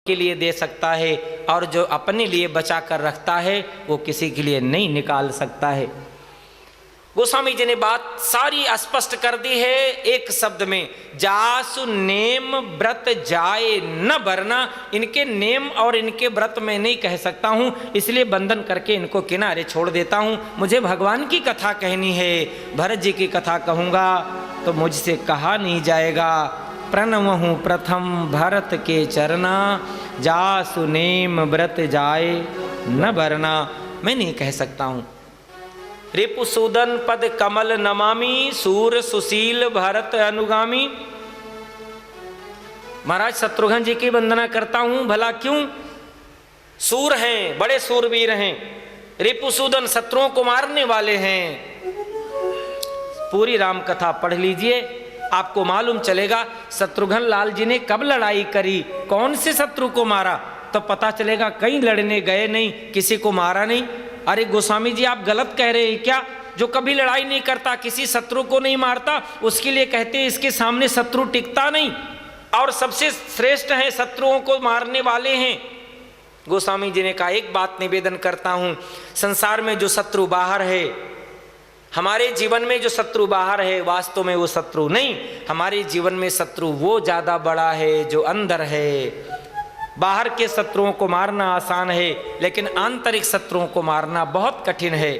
के लिए दे सकता है और जो अपने लिए बचा कर रखता है वो किसी के लिए नहीं निकाल सकता है। गोस्वामी जी ने बात सारी स्पष्ट कर दी है एक शब्द में, जासु नेम व्रत जाए न बरना। इनके नेम और इनके व्रत मैं नहीं कह सकता हूं, इसलिए बंधन करके इनको किनारे छोड़ देता हूं। मुझे भगवान की कथा कहनी है, भरत जी की कथा कहूंगा तो मुझसे कहा नहीं जाएगा। प्रणवहूँ प्रथम भरत के चरना, जासु नेम व्रत जाए न बरना। मैं नहीं कह सकता हूं। रिपुसूदन पद कमल नमामि, सूर सुशील भरत अनुगामी। महाराज शत्रुघ्न जी की वंदना करता हूं, भला क्यों? सूर हैं, बड़े सूरवीर हैं। रिपुसूदन शत्रुओं को मारने वाले हैं। पूरी राम कथा पढ़ लीजिए, आपको मालूम चलेगा शत्रुघ्न लाल जी ने कब लड़ाई करी, कौन से शत्रु को मारा, तो पता चलेगा कहीं लड़ने गए नहीं, किसी को मारा नहीं। अरे गोस्वामी जी आप गलत कह रहे हैं क्या? जो कभी लड़ाई नहीं करता, किसी शत्रु को नहीं मारता, उसके लिए कहते हैं इसके सामने शत्रु टिकता नहीं, और सबसे श्रेष्ठ हैं, शत्रुओं को मारने वाले हैं। गोस्वामी जी ने कहा एक बात निवेदन करता हूं, संसार में जो शत्रु बाहर है, हमारे जीवन में जो शत्रु बाहर है, वास्तव में वो शत्रु नहीं, हमारे जीवन में शत्रु वो ज्यादा बड़ा है जो अंदर है। बाहर के शत्रुओं को मारना आसान है, लेकिन आंतरिक शत्रुओं को मारना बहुत कठिन है।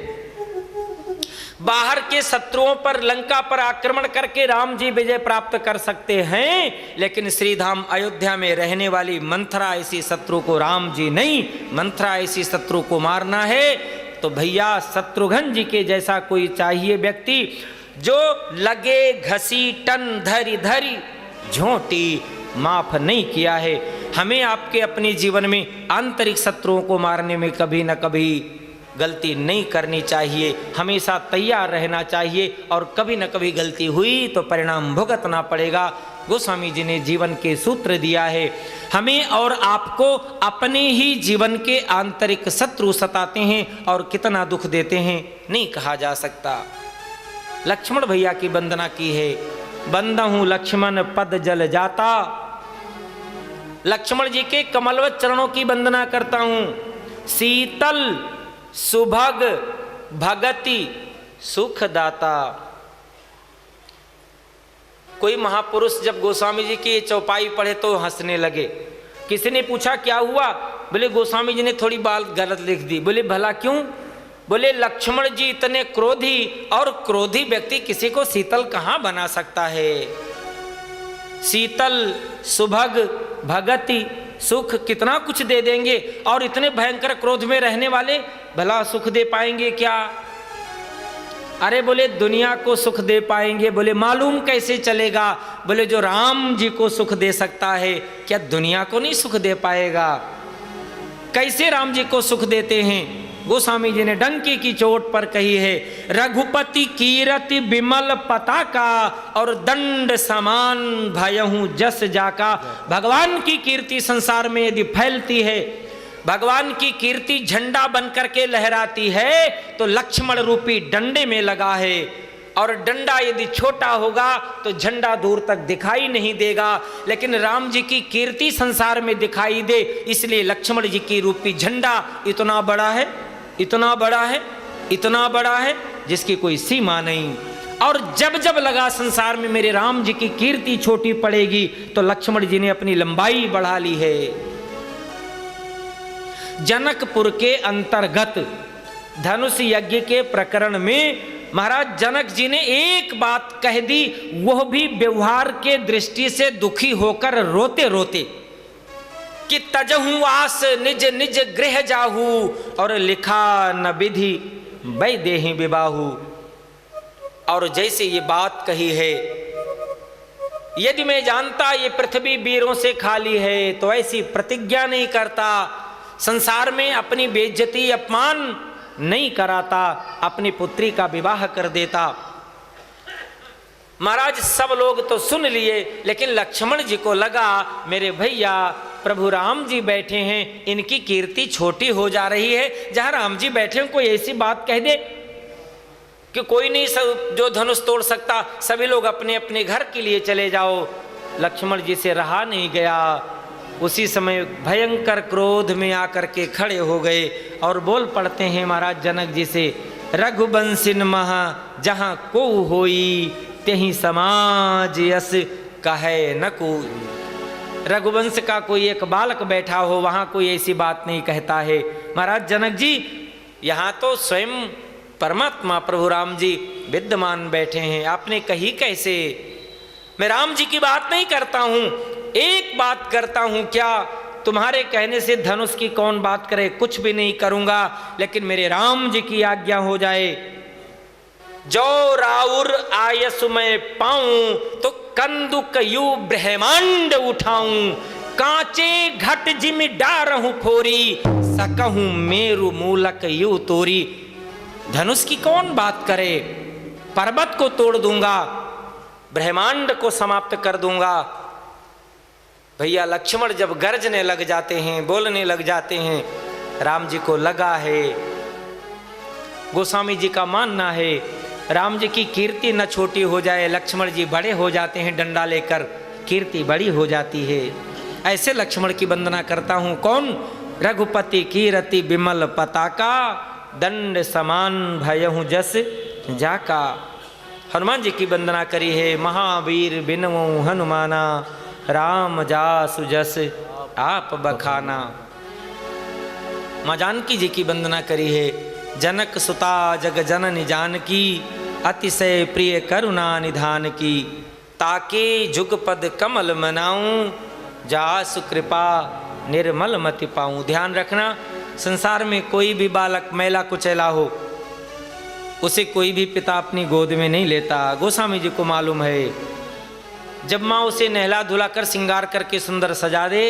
बाहर के शत्रुओं पर, लंका पर आक्रमण करके राम जी विजय प्राप्त कर सकते हैं, लेकिन श्रीधाम अयोध्या में रहने वाली मंथरा ऐसी शत्रु को राम जी नहीं, मंथरा ऐसी शत्रु को मारना है तो भैया शत्रुघ्न जी के जैसा कोई चाहिए व्यक्ति जो लगे घसी टन धरी धरी झोंटी माफ नहीं किया है। हमें आपके अपने जीवन में आंतरिक शत्रुओं को मारने में कभी न कभी गलती नहीं करनी चाहिए, हमेशा तैयार रहना चाहिए, और कभी न कभी गलती हुई तो परिणाम भुगतना पड़ेगा। गोस्वामी जी ने जीवन के सूत्र दिया है हमें और आपको। अपने ही जीवन के आंतरिक शत्रु सताते हैं और कितना दुख देते हैं नहीं कहा जा सकता। लक्ष्मण भैया की वंदना की है, बंदहूं लक्ष्मण पद जल जाता। लक्ष्मण जी के कमलवत चरणों की वंदना करता हूं। शीतल सुभग भगति सुखदाता। कोई महापुरुष जब गोस्वामी जी की चौपाई पढ़े तो हंसने लगे। किसी ने पूछा क्या हुआ? बोले गोस्वामी जी ने थोड़ी बात गलत लिख दी। बोले भला क्यों? बोले लक्ष्मण जी इतने क्रोधी, और क्रोधी व्यक्ति किसी को शीतल कहाँ बना सकता है। शीतल सुभग भगति सुख कितना कुछ दे देंगे, और इतने भयंकर क्रोध में रहने वाले भला सुख दे पाएंगे क्या? अरे बोले दुनिया को सुख दे पाएंगे। बोले मालूम कैसे चलेगा? बोले जो राम जी को सुख दे सकता है क्या दुनिया को नहीं सुख दे पाएगा? कैसे राम जी को सुख देते हैं? गोस्वामी जी ने डंके की चोट पर कही है, रघुपति कीरति विमल पताका और दंड समान भयहूं जस जाका। भगवान की कीर्ति संसार में यदि फैलती है, भगवान की कीर्ति झंडा बन करके लहराती है, तो लक्ष्मण रूपी डंडे में लगा है, और डंडा यदि छोटा होगा तो झंडा दूर तक दिखाई नहीं देगा, लेकिन राम जी की कीर्ति संसार में दिखाई दे, इसलिए लक्ष्मण जी की रूपी झंडा इतना बड़ा है, इतना बड़ा है, इतना बड़ा है जिसकी कोई सीमा नहीं। और जब जब लगा संसार में मेरे राम जी की कीर्ति छोटी पड़ेगी, तो लक्ष्मण जी ने अपनी लंबाई बढ़ा ली है। जनकपुर के अंतर्गत धनुष यज्ञ के प्रकरण में महाराज जनक जी ने एक बात कह दी, वह भी व्यवहार के दृष्टि से दुखी होकर रोते रोते, कि तजहू आस निज निज गृह जाहू, और लिखा न विधि वैदेही विबाहू। और जैसे ये बात कही है, यदि मैं जानता ये पृथ्वी वीरों से खाली है तो ऐसी प्रतिज्ञा नहीं करता, संसार में अपनी बेइज्जती अपमान नहीं कराता, अपनी पुत्री का विवाह कर देता। महाराज सब लोग तो सुन लिए, लेकिन लक्ष्मण जी को लगा मेरे भैया प्रभु राम जी बैठे हैं, इनकी कीर्ति छोटी हो जा रही है। जहां राम जी बैठे हैं कोई ऐसी बात कह दे कि कोई नहीं जो धनुष तोड़ सकता, सभी लोग अपने अपने घर के लिए चले जाओ। लक्ष्मण जी से रहा नहीं गया, उसी समय भयंकर क्रोध में आकर के खड़े हो गए और बोल पड़ते हैं महाराज जनक जी से, रघुवंशिन महा जहाँ को होई तेहि समाज यस कहे न कोई। रघुवंश का कोई एक बालक बैठा हो वहाँ कोई ऐसी बात नहीं कहता है। महाराज जनक जी यहाँ तो स्वयं परमात्मा प्रभु राम जी विद्यमान बैठे हैं, आपने कही कैसे? मैं राम जी की बात नहीं करता हूँ, एक बात करता हूँ, क्या तुम्हारे कहने से धनुष की कौन बात करे? कुछ भी नहीं करूँगा, लेकिन मेरे राम जी की आज्ञा हो जाए। जो राउर आयसु मैं पाऊं तो कंदुक यू ब्रह्मांड उठाऊं, कांचे घट जिम डारहूं फोरी, सकहूं मेरु मूलक यू तोरी। धनुष की कौन बात करे? पर्वत को तोड़ दूंगा, ब्रह्मांड को समाप्त कर दूंगा। भैया लक्ष्मण जब गरजने लग जाते हैं, बोलने लग जाते हैं, राम जी को लगा है, गोस्वामी जी का मानना है राम जी की कीर्ति न छोटी हो जाए। लक्ष्मण जी बड़े हो जाते हैं, डंडा लेकर कीर्ति बड़ी हो जाती है। ऐसे लक्ष्मण की वंदना करता हूँ। कौन? रघुपति कीरति विमल पताका, दंड समान भयहु जस जाका। हनुमान जी की वंदना करी है, महावीर बिनवो हनुमाना, राम जासु जस आप बखाना। माँ जानकी जी की वंदना करी है, जनक सुता जग जननी जानकी, अतिशय प्रिय करुणा निधान की, ताके जुगपद कमल मनाऊं, जासु कृपा निर्मल मति पाऊं। ध्यान रखना, संसार में कोई भी बालक मैला कुचैला हो, उसे कोई भी पिता अपनी गोद में नहीं लेता। गोस्वामी जी को मालूम है, जब माँ उसे नहला धुला कर श्रृंगार करके सुंदर सजा दे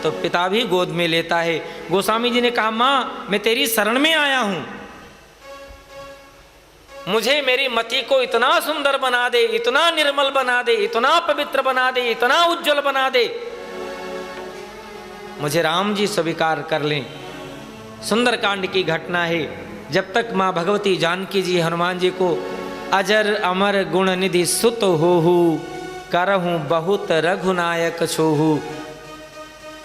तो पिता भी गोद में लेता है। गोस्वामी जी ने कहा, माँ मैं तेरी शरण में आया हूँ, मुझे मेरी मति को इतना सुंदर बना दे, इतना निर्मल बना दे, इतना पवित्र बना दे, इतना उज्जवल बना दे, मुझे राम जी स्वीकार कर लें। सुंदर कांड की घटना है। जब तक माँ भगवती जानकी जी हनुमान जी को अजर अमर गुण निधि सुत होहु, करहूँ बहुत रघुनायक छोहु,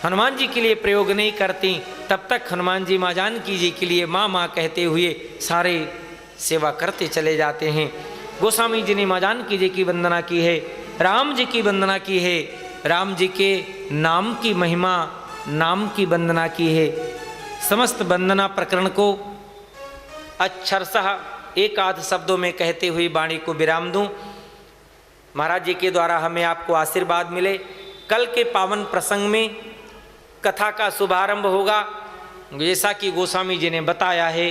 हनुमान जी के लिए प्रयोग नहीं करती, तब तक हनुमान जी माँ जानकी जी के लिए माँ माँ कहते हुए सारे सेवा करते चले जाते हैं। गोस्वामी जी ने माँ जानकी जी की वंदना की है, राम जी की वंदना की है, राम जी के नाम की महिमा, नाम की वंदना की है। समस्त वंदना प्रकरण को अक्षरशः एक आध शब्दों में कहते हुए वाणी को विराम दूं। महाराज जी के द्वारा हमें आपको आशीर्वाद मिले। कल के पावन प्रसंग में कथा का शुभारंभ होगा। जैसा कि गोस्वामी जी ने बताया है,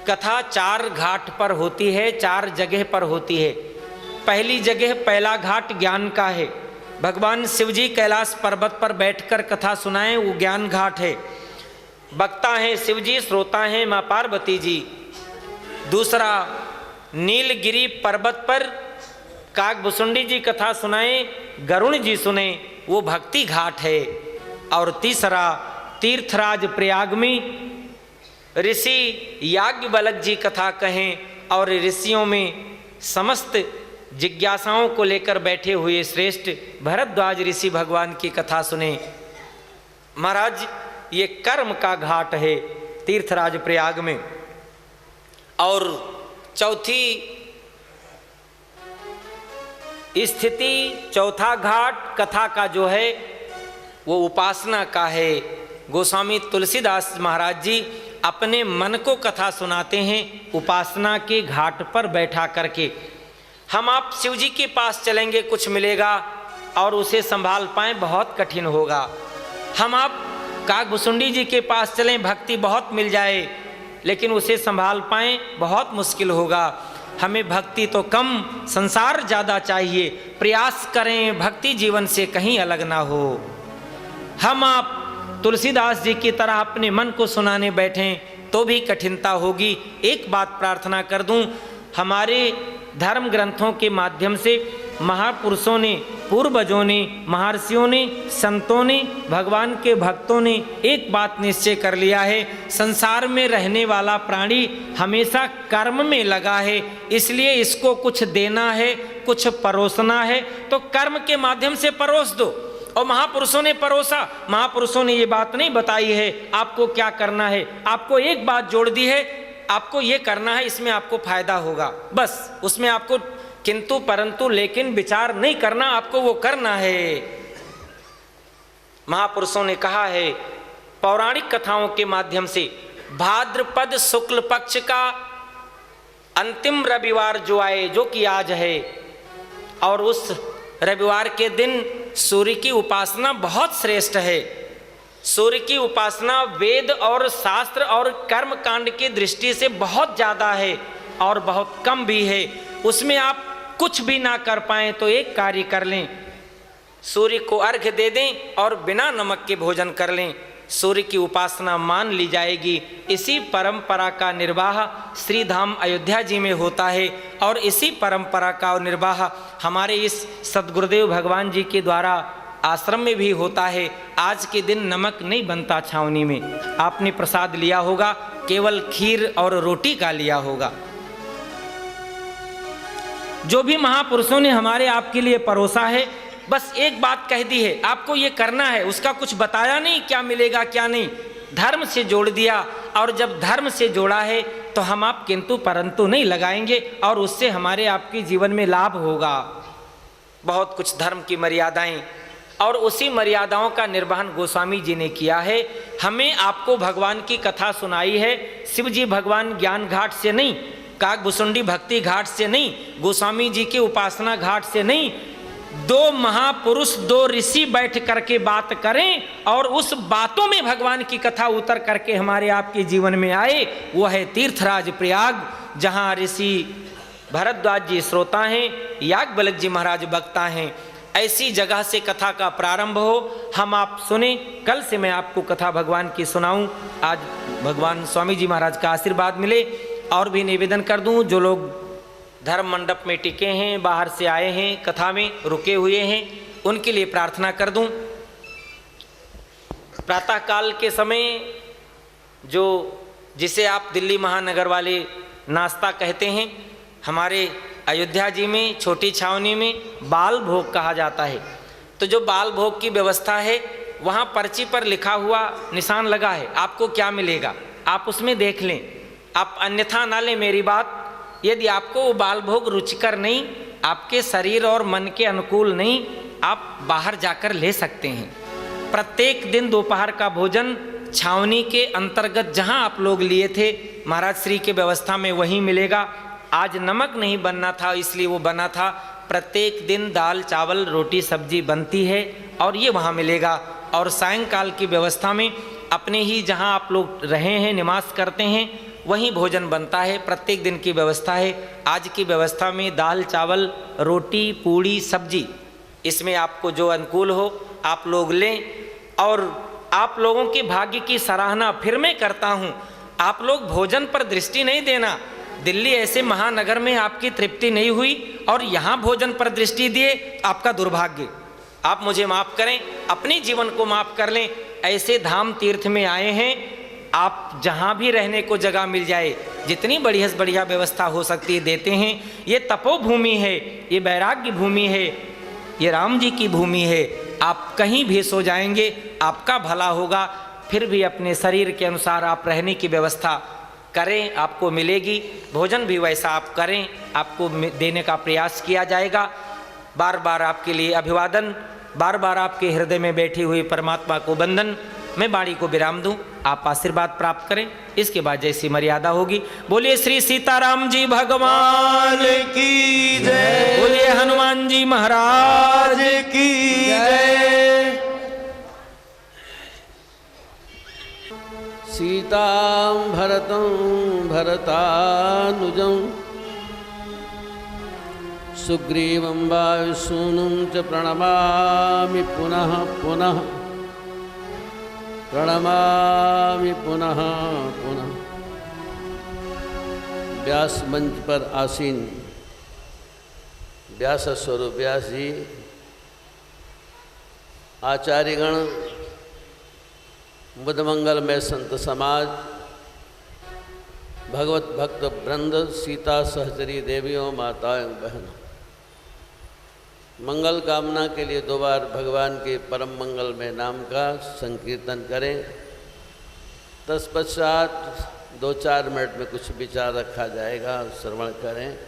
कथा 4 घाट पर होती है, 4 जगह पर होती है। पहली जगह, पहला घाट ज्ञान का है। भगवान शिवजी कैलाश पर्वत पर बैठकर कथा सुनाएं, वो ज्ञान घाट है। वक्ता हैं शिवजी, श्रोता हैं माँ पार्वती जी। दूसरा, नीलगिरी पर्वत पर काकभुसुंडी जी कथा सुनाएं, गरुण जी सुने, वो भक्ति घाट है। और तीसरा, तीर्थराज प्रयाग में ऋषि याज्ञवल्क्य जी कथा कहें और ऋषियों में समस्त जिज्ञासाओं को लेकर बैठे हुए श्रेष्ठ भरद्वाज ऋषि भगवान की कथा सुने। महाराज ये कर्म का घाट है तीर्थराज प्रयाग में। और चौथी स्थिति, चौथा घाट कथा का जो है वो उपासना का है। गोस्वामी तुलसीदास महाराज जी अपने मन को कथा सुनाते हैं उपासना के घाट पर बैठा करके। हम आप शिव जी के पास चलेंगे कुछ मिलेगा और उसे संभाल पाएं बहुत कठिन होगा। हम आप काकभुसुंडी जी के पास चलें, भक्ति बहुत मिल जाए, लेकिन उसे संभाल पाएं बहुत मुश्किल होगा। हमें भक्ति तो कम, संसार ज़्यादा चाहिए। प्रयास करें भक्ति जीवन से कहीं अलग ना हो। हम आप तुलसीदास जी की तरह अपने मन को सुनाने बैठें तो भी कठिनता होगी। एक बात प्रार्थना कर दूं, हमारे धर्म ग्रंथों के माध्यम से महापुरुषों ने, पूर्वजों ने, महर्षियों ने, संतों ने, भगवान के भक्तों ने एक बात निश्चय कर लिया है, संसार में रहने वाला प्राणी हमेशा कर्म में लगा है। इसलिए इसको कुछ देना है, कुछ परोसना है तो कर्म के माध्यम से परोस दो। और महापुरुषों ने परोसा। महापुरुषों ने ये बात नहीं बताई है आपको क्या करना है, आपको एक बात जोड़ दी है, आपको ये करना है, इसमें आपको फायदा होगा, बस उसमें आपको किंतु परंतु लेकिन विचार नहीं करना, आपको वो करना है। महापुरुषों ने कहा है पौराणिक कथाओं के माध्यम से, भाद्रपद शुक्ल पक्ष का अंतिम रविवार जो आए, जो कि आज है, और उस रविवार के दिन सूर्य की उपासना बहुत श्रेष्ठ है। सूर्य की उपासना वेद और शास्त्र और कर्म कांड की दृष्टि से बहुत ज़्यादा है और बहुत कम भी है। उसमें आप कुछ भी ना कर पाएँ तो एक कार्य कर लें, सूर्य को अर्घ्य दे दें और बिना नमक के भोजन कर लें, सूर्य की उपासना मान ली जाएगी। इसी परंपरा का निर्वाह श्री धाम अयोध्या जी में होता है और इसी परंपरा का निर्वाह हमारे इस सद्गुरुदेव भगवान जी के द्वारा आश्रम में भी होता है। आज के दिन नमक नहीं बनता छावनी में, आपने प्रसाद लिया होगा, केवल खीर और रोटी का लिया होगा। जो भी महापुरुषों ने हमारे आपके लिए परोसा है, बस एक बात कह दी है, आपको ये करना है, उसका कुछ बताया नहीं क्या मिलेगा क्या नहीं, धर्म से जोड़ दिया। और जब धर्म से जोड़ा है तो हम आप किंतु परंतु नहीं लगाएंगे और उससे हमारे आपके जीवन में लाभ होगा। बहुत कुछ धर्म की मर्यादाएं, और उसी मर्यादाओं का निर्वहन गोस्वामी जी ने किया है। हमें आपको भगवान की कथा सुनाई है, शिव जी भगवान ज्ञान घाट से नहीं, काकभुसुंडी भक्ति घाट से नहीं, गोस्वामी जी के उपासना घाट से नहीं, दो महापुरुष दो ऋषि बैठ करके बात करें और उस बातों में भगवान की कथा उतर करके हमारे आपके जीवन में आए। वह है तीर्थराज प्रयाग, जहाँ ऋषि भरद्वाज जी श्रोता हैं, याज्ञवल्क्य जी महाराज वक्ता हैं। ऐसी जगह से कथा का प्रारंभ हो, हम आप सुने। कल से मैं आपको कथा भगवान की सुनाऊं। आज भगवान स्वामी जी महाराज का आशीर्वाद मिले। और भी निवेदन कर दूं, जो लोग धर्म मंडप में टिके हैं, बाहर से आए हैं, कथा में रुके हुए हैं, उनके लिए प्रार्थना कर दूं। प्रातःकाल के समय जो जिसे आप दिल्ली महानगर वाले नाश्ता कहते हैं, हमारे अयोध्या जी में छोटी छावनी में बाल भोग कहा जाता है। तो जो बाल भोग की व्यवस्था है, वहाँ पर्ची पर लिखा हुआ निशान लगा है, आपको क्या मिलेगा आप उसमें देख लें। आप अन्यथा ना लें मेरी बात। यदि आपको वो बाल भोग रुचिकर नहीं, आपके शरीर और मन के अनुकूल नहीं, आप बाहर जाकर ले सकते हैं। प्रत्येक दिन दोपहर का भोजन छावनी के अंतर्गत जहां आप लोग लिए थे महाराज श्री के व्यवस्था में वहीं मिलेगा। आज नमक नहीं बनना था इसलिए वो बना था। प्रत्येक दिन दाल चावल रोटी सब्जी बनती है और ये वहाँ मिलेगा। और सायंकाल की व्यवस्था में अपने ही जहाँ आप लोग रहे हैं निवास करते हैं वहीं भोजन बनता है। प्रत्येक दिन की व्यवस्था है। आज की व्यवस्था में दाल चावल रोटी पूड़ी सब्जी, इसमें आपको जो अनुकूल हो आप लोग लें। और आप लोगों के भाग्य की सराहना फिर मैं करता हूँ। आप लोग भोजन पर दृष्टि नहीं देना। दिल्ली ऐसे महानगर में आपकी तृप्ति नहीं हुई और यहाँ भोजन पर दृष्टि दिए, आपका दुर्भाग्य। आप मुझे माफ़ करें, अपने जीवन को माफ़ कर लें। ऐसे धाम तीर्थ में आए हैं, आप जहाँ भी रहने को जगह मिल जाए, जितनी बढ़िया व्यवस्था हो सकती है देते हैं। ये तपोभूमि है, ये वैराग्य भूमि है, ये राम जी की भूमि है। आप कहीं भी सो जाएंगे, आपका भला होगा। फिर भी अपने शरीर के अनुसार आप रहने की व्यवस्था करें, आपको मिलेगी। भोजन भी वैसा आप करें, आपको देने का प्रयास किया जाएगा। बार बार आपके लिए अभिवादन, बार बार आपके हृदय में बैठी हुई परमात्मा को वंदन। मैं वाणी को विराम दूं, आप आशीर्वाद प्राप्त करें। इसके बाद जैसी मर्यादा होगी। बोलिए श्री सीताराम जी भगवान की जय, बोलिए हनुमान जी महाराज की जय। सीतां भरतं भरतानुजं सुग्रीवं वायुसूनुं च प्रणमामि पुनः पुनः, प्रणमामि पुनः पुनः। व्यास मंच पर आसीन व्यास स्वरूप व्यास जी, आचार्यगण, बुद्धमंगलमय संत समाज, भगवत भक्त वृंद, सीता सहचरी देवियों, माताएं, बहनों, मंगल कामना के लिए 2 बार भगवान के परम मंगल में नाम का संकीर्तन करें। तत्पश्चात 2-4 मिनट में कुछ विचार रखा जाएगा, श्रवण करें।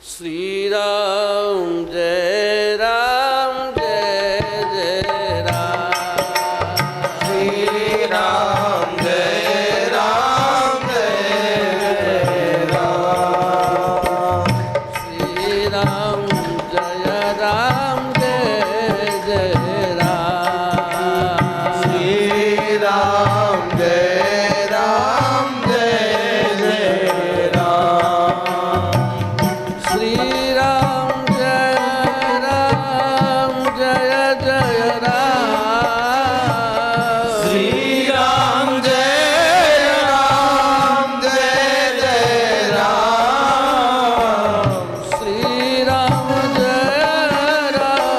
श्री राम जय राम जय जय राम, श्री राम जय राम जय राम, श्री राम जय राम जय जय राम, श्री राम जय राम जय जय राम, श्री राम जय राम जय जय राम, श्री राम जय राम जय जय राम, श्री राम जय राम जय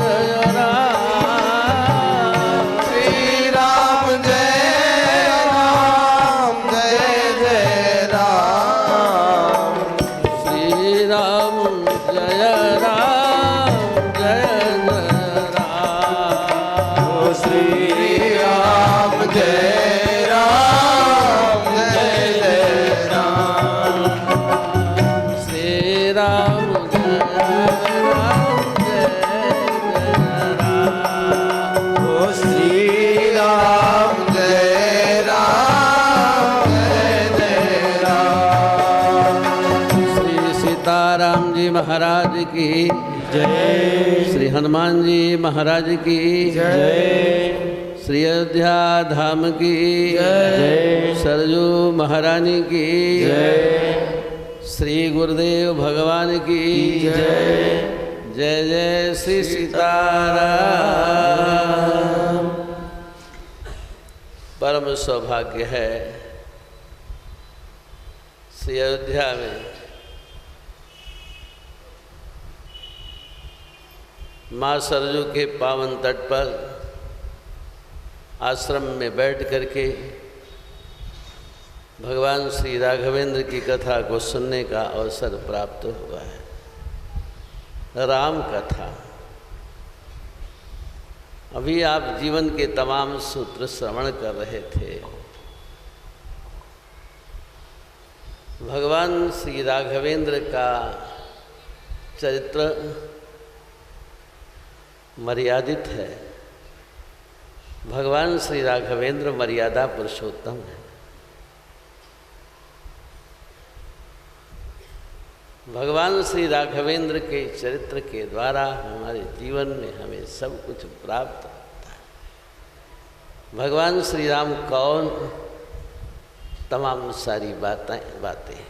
जय राम, श्री राम जय राम जय जय राम, श्री राम जय राम जय जय राम, श्री राम जय राम जय जय राम, श्री राम जय राम जय जय राम, ओ श्री राम जय राम जय जय राम, श्री सीताराम जी महाराज की जय, श्री हनुमान जी महाराज की जय, श्री अयोध्या धाम की जय, सरजू महारानी की जय, श्री गुरुदेव भगवान की जय, जय जय श्री सीताराम। परम सौभाग्य है श्री अयोध्या में माँ सरजू के पावन तट पर आश्रम में बैठ करके भगवान श्री राघवेंद्र की कथा को सुनने का अवसर प्राप्त हुआ है। राम कथा। अभी आप जीवन के तमाम सूत्र श्रवण कर रहे थे। भगवान श्री राघवेंद्र का चरित्र मर्यादित है। भगवान श्री राघवेंद्र मर्यादा पुरुषोत्तम है। भगवान श्री राघवेंद्र के चरित्र के द्वारा हमारे जीवन में हमें सब कुछ प्राप्त होता है। भगवान श्री राम कौन, तमाम सारी बातें।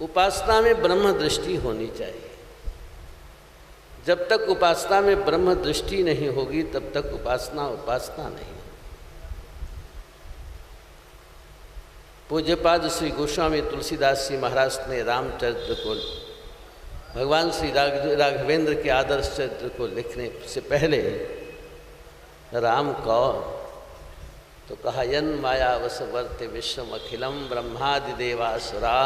उपासना में ब्रह्म दृष्टि होनी चाहिए। जब तक उपासना में ब्रह्म दृष्टि नहीं होगी तब तक उपासना उपासना नहीं। पूज्यपाद श्री गोस्वामी तुलसीदास जी महाराज ने रामचरित्र को, भगवान श्री राघवेंद्र के आदर्श चरित्र को लिखने से पहले राम कौन तो कहा, यन मायावश वर्ते विश्वम अखिलम ब्रह्मादि देवासुरा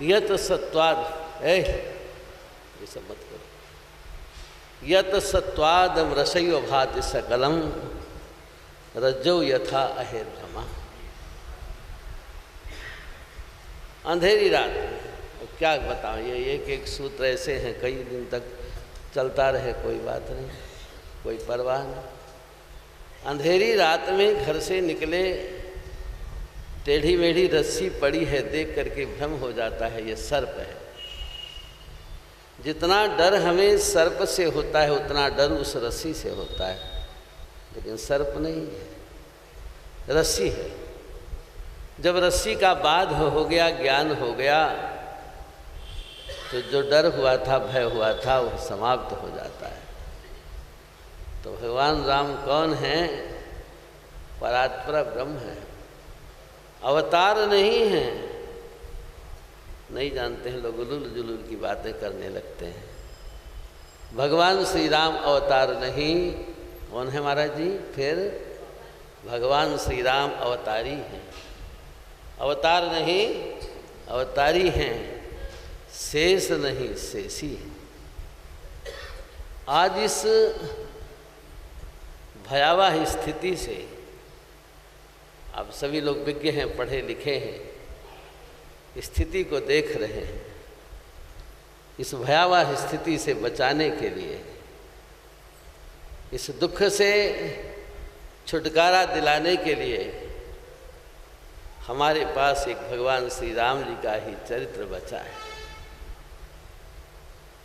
यत सत्वाद, ये सब मत करो, यत सत्वादम रसयो भाति सकलम रज्जो यथा अहेर्भ्रमा। अंधेरी रात में, क्या बताऊँ, ये एक सूत्र ऐसे हैं, कई दिन तक चलता रहे कोई बात नहीं, कोई परवाह नहीं। अंधेरी रात में घर से निकले, टेढ़ी मेढ़ी रस्सी पड़ी है, देख करके भ्रम हो जाता है ये सर्प है। जितना डर हमें सर्प से होता है उतना डर उस रस्सी से होता है, लेकिन सर्प नहीं है, रस्सी है। जब रस्सी का बाध हो गया, ज्ञान हो गया, तो जो डर हुआ था, भय हुआ था, वह समाप्त हो जाता है। तो भगवान राम कौन है? परात्पर ब्रह्म है, अवतार नहीं है। नहीं जानते हैं लोग, उलूल जुलूल की बातें करने लगते हैं। भगवान श्री राम अवतार नहीं, कौन है महाराज जी? फिर भगवान श्री राम अवतारी हैं। अवतार नहीं अवतारी हैं, शेष नहीं शेषी है। आज इस भयावह स्थिति से आप सभी लोग विज्ञ हैं, पढ़े लिखे हैं, स्थिति को देख रहे हैं। इस भयावह स्थिति से बचाने के लिए, इस दुख से छुटकारा दिलाने के लिए हमारे पास एक भगवान श्री राम जी का ही चरित्र बचा है।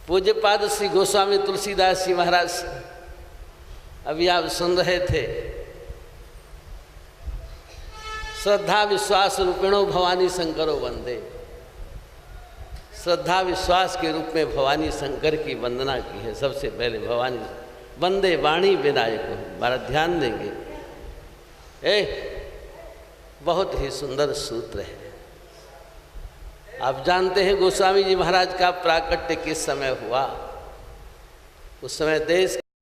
पूज्यपाद श्री गोस्वामी तुलसीदास जी महाराज अभी आप सुन रहे थे, श्रद्धा विश्वास रूपिणो भवानी शंकरो वंदे। श्रद्धा विश्वास के रूप में भवानी शंकर की वंदना की है। सबसे पहले भवानी वंदे वाणी विनायक हो, हमारा ध्यान देंगे। बहुत ही सुंदर सूत्र है। आप जानते हैं गोस्वामी जी महाराज का प्राकट्य किस समय हुआ। उस समय देश